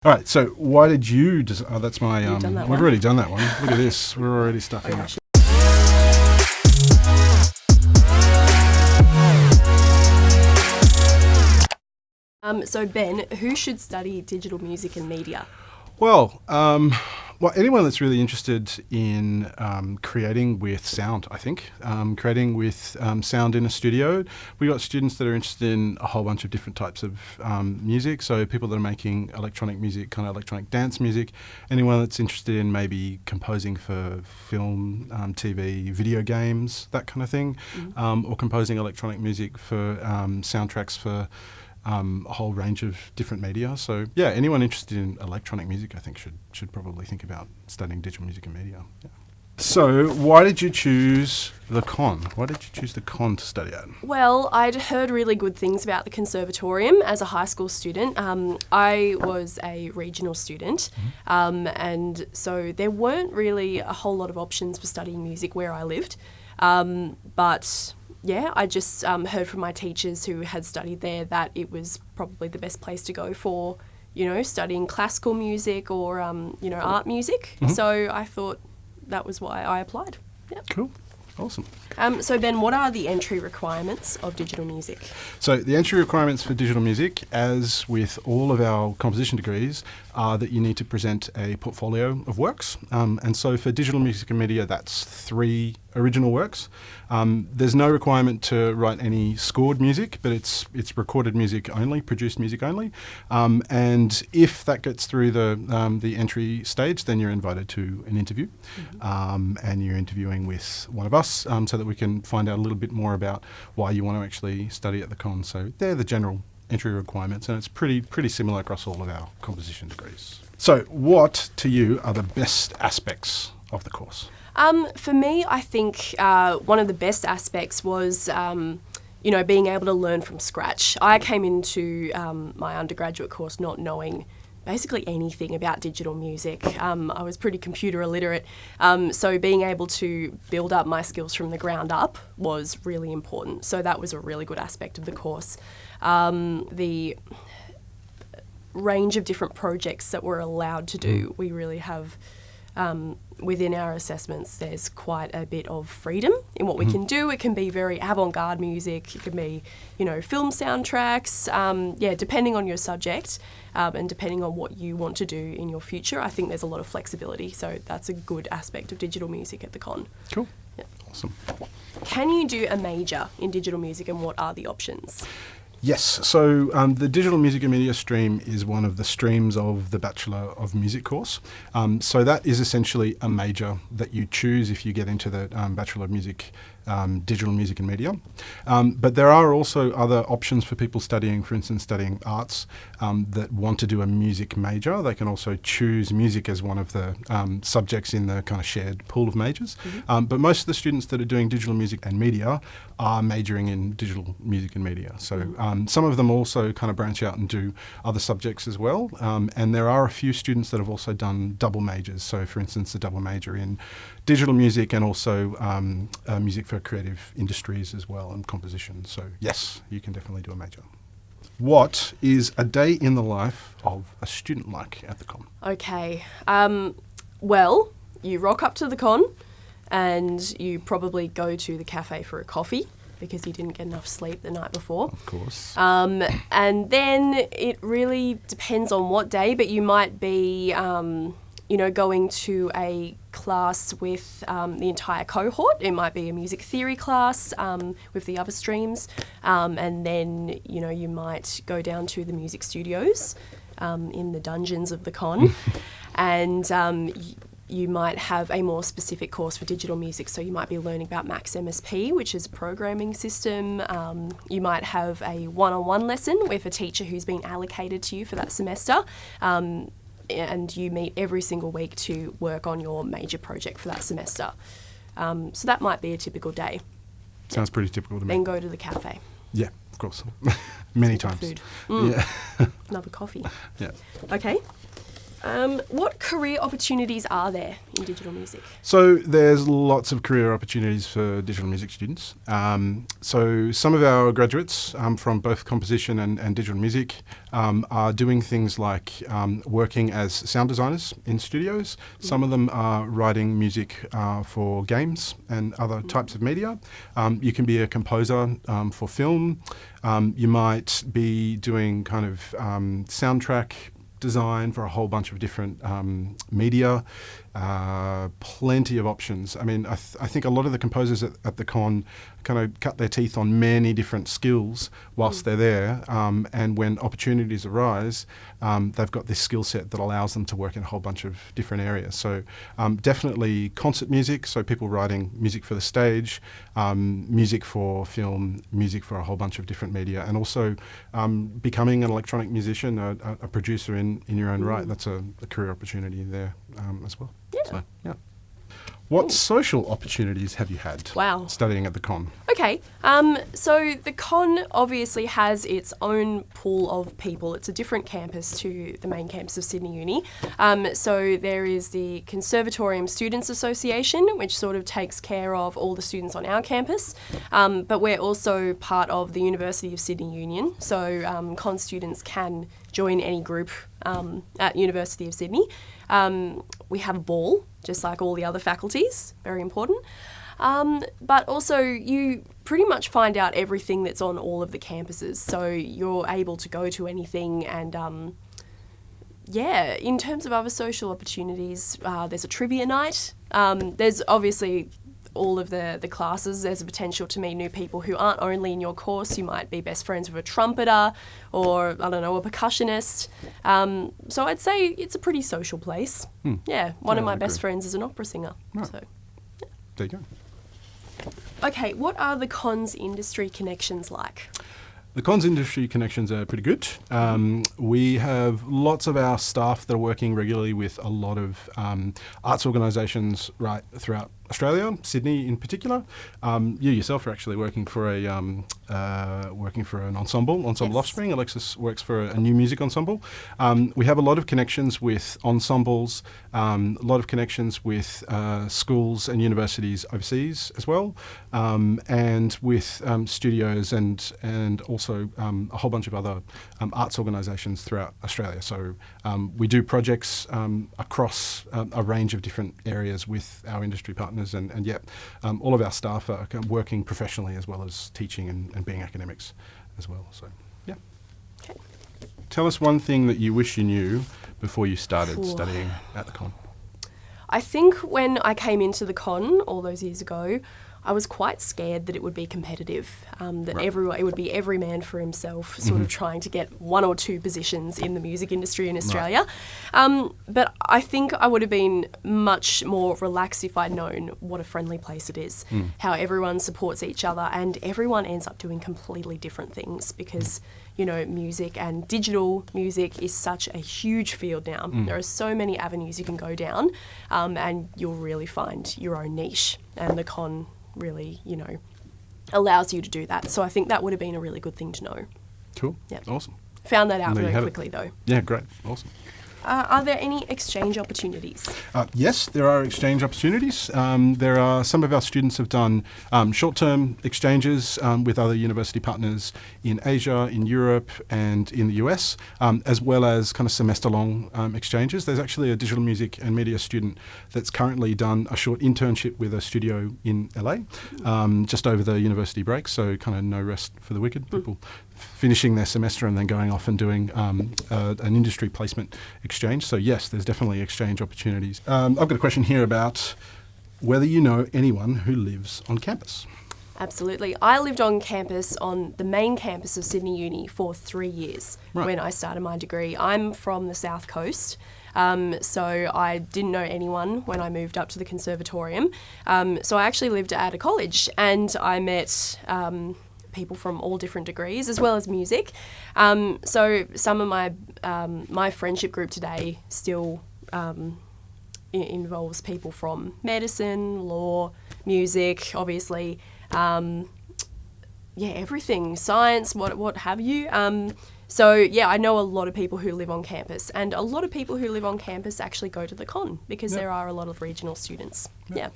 All right, so why did you... that's my... You've done that we've one. already done that one. Look at this. We're already stuffing up. So Ben, who should study digital music and media? Well, anyone that's really interested in creating with sound, I think, creating with sound in a studio. We got students that are interested in a whole bunch of different types of music. So people that are making electronic music, kind of electronic dance music. Anyone that's interested in maybe composing for film, TV, video games, that kind of thing, or composing electronic music for soundtracks for a whole range of different media. So yeah, anyone interested in electronic music, I think should probably think about studying digital music and media. Yeah. So why did you choose the con? Why did you choose the con to study at? Well, I'd heard really good things about the conservatorium as a high school student. I was a regional student, and so there weren't really a whole lot of options for studying music where I lived. But yeah, I just heard from my teachers who had studied there that it was probably the best place to go for, studying classical music or, art music. So I thought that was why I applied. Yep. Cool. Awesome. So Ben, what are the entry requirements of digital music? So the entry requirements for digital music, as with all of our composition degrees, are that you need to present a portfolio of works. And so for digital music and media, that's 3 original works. There's no requirement to write any scored music, but it's recorded music only, produced music only. And if that gets through the entry stage, then you're invited to an interview, and you're interviewing with one of us, so that we can find out a little bit more about why you want to actually study at the con. So they're the general entry requirements, and it's pretty similar across all of our composition degrees. So what, to you, are the best aspects of the course? For me, I think one of the best aspects was, being able to learn from scratch. I came into my undergraduate course not knowing basically anything about digital music. I was pretty computer illiterate, so being able to build up my skills from the ground up was really important. So that was a really good aspect of the course. The range of different projects that we're allowed to do, we really have... within our assessments, there's quite a bit of freedom in what we can do. It can be very avant-garde music. It can be, film soundtracks. Depending on your subject and depending on what you want to do in your future, I think there's a lot of flexibility. So that's a good aspect of digital music at the con. Cool. Yeah. Awesome. Can you do a major in digital music, and what are the options? Yes, so the Digital Music and Media stream is one of the streams of the Bachelor of Music course. So that is essentially a major that you choose if you get into the Bachelor of Music, Digital Music and Media. But there are also other options for people studying, for instance, studying arts that want to do a music major. They can also choose music as one of the subjects in the kind of shared pool of majors. But most of the students that are doing digital music and media are majoring in digital music and media. So some of them also kind of branch out and do other subjects as well. And there are a few students that have also done double majors. So for instance, a double major in digital music and also music for creative industries as well, and composition. So yes, you can definitely do a major. What is a day in the life of a student like at the con? Okay. Well, you rock up to the con and you probably go to the cafe for a coffee because you didn't get enough sleep the night before. Of course. And then it really depends on what day, but you might be, going to a class with the entire cohort. It might be a music theory class with the other streams. And then, you might go down to the music studios in the dungeons of the con. And you might have a more specific course for digital music. So you might be learning about Max MSP, which is a programming system. You might have a one-on-one lesson with a teacher who's been allocated to you for that semester. And you meet every single week to work on your major project for that semester. So that might be a typical day. Sounds pretty typical to me. Then go to the cafe. Yeah, of course. Many times. Food. Yeah. Another coffee. Yeah. Okay. What career opportunities are there in digital music? So there's lots of career opportunities for digital music students. So some of our graduates from both composition and digital music are doing things like working as sound designers in studios. Some of them are writing music for games and other types of media. You can be a composer for film. You might be doing kind of soundtrack design for a whole bunch of different media, plenty of options. I mean, I think a lot of the composers at the con kind of cut their teeth on many different skills whilst they're there, and when opportunities arise, they've got this skill set that allows them to work in a whole bunch of different areas. So definitely concert music, so people writing music for the stage, music for film, music for a whole bunch of different media, and also becoming an electronic musician, a producer in your own right. That's a career opportunity there as well. Yeah. So, yeah. What social opportunities have you had studying at the con? Okay, so the con obviously has its own pool of people. It's a different campus to the main campus of Sydney Uni. So there is the Conservatorium Students Association, which sort of takes care of all the students on our campus. But we're also part of the University of Sydney Union. So con students can join any group at University of Sydney. We have a ball, just like all the other faculties, very important. But also you pretty much find out everything that's on all of the campuses. So you're able to go to anything and, in terms of other social opportunities, there's a trivia night. There's obviously all of the classes, there's a potential to meet new people who aren't only in your course. You might be best friends with a trumpeter or, I don't know, a percussionist. So I'd say it's a pretty social place. Yeah, one of my best friends is an opera singer. Right. So, There you go. Okay, what are the con's industry connections like? The con's industry connections are pretty good. We have lots of our staff that are working regularly with a lot of arts organisations right throughout Australia, Sydney in particular. You yourself are actually working for an ensemble Yes. Offspring. Alexis works for a new music ensemble. We have a lot of connections with ensembles, a lot of connections with schools and universities overseas as well, and with studios and also a whole bunch of other arts organisations throughout Australia. So we do projects across a range of different areas with our industry partners, and yet all of our staff are working professionally as well as teaching and being academics as well. So, yeah. Okay. Tell us one thing that you wish you knew before you started studying at the con. I think when I came into the con all those years ago, I was quite scared that it would be competitive, that it would be every man for himself, sort of trying to get one or two positions in the music industry in Australia. But I think I would have been much more relaxed if I'd known what a friendly place it is, how everyone supports each other, and everyone ends up doing completely different things because, you know, music and digital music is such a huge field now. There are so many avenues you can go down, and you'll really find your own niche. And the con really, you know, allows you to do that. So I think that would have been a really good thing to know. Cool. Yep. Awesome. Found that out There you very have it. quickly though. Yeah, great. Awesome. Are there any exchange opportunities? Yes, there are exchange opportunities. There are some of our students have done short-term exchanges with other university partners in Asia, in Europe, and in the US, as well as kind of semester-long exchanges. There's actually a digital music and media student that's currently done a short internship with a studio in LA just over the university break, so kind of no rest for the wicked. People finishing their semester and then going off and doing an industry placement exchange. So yes, there's definitely exchange opportunities. I've got a question here about whether you know anyone who lives on campus. Absolutely. I lived on campus, on the main campus of Sydney Uni for 3 years when I started my degree. I'm from the South Coast, so I didn't know anyone when I moved up to the Conservatorium. So I actually lived at a college and I met people from all different degrees as well as music. So some of my friendship group today still involves people from medicine, law, music, obviously, everything, science, what have you. So, yeah, I know a lot of people who live on campus, and a lot of people who live on campus actually go to the con because Yep. there are a lot of regional students. Yep. Yeah.